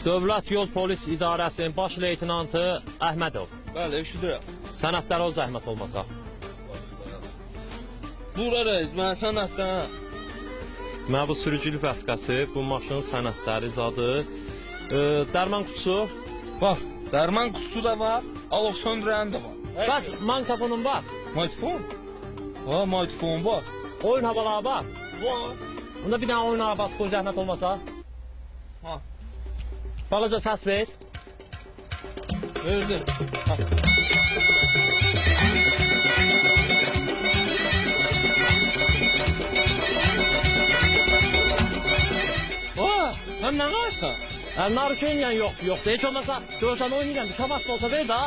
Dövlət Yol Polis İdarəsinin baş leytenantı Əhmədov. Bəli, eşidirəm. Sənədlərə o zəhmət olmasa. Bura reis, mən sənətdən. Mən bu sürücülük vəsiqəsi, bu maşının sənədləri zadı. Dərman kutusu. Bax, dərman kutusu da var, alov söndürən də var. Bəs magnitofonun var. Mikrofon? Ha, mikrofon var. Oyun havaları var. Var. Bunda bir dənə oyun arabası qoy zəhmət olmasa. Ha, Balaca səs ver. verdim. Ha. Həm nə qarsan? Narı oynayən yoxdur. Heç olmasa görsən oynayıram. Şabaş olsa ver da.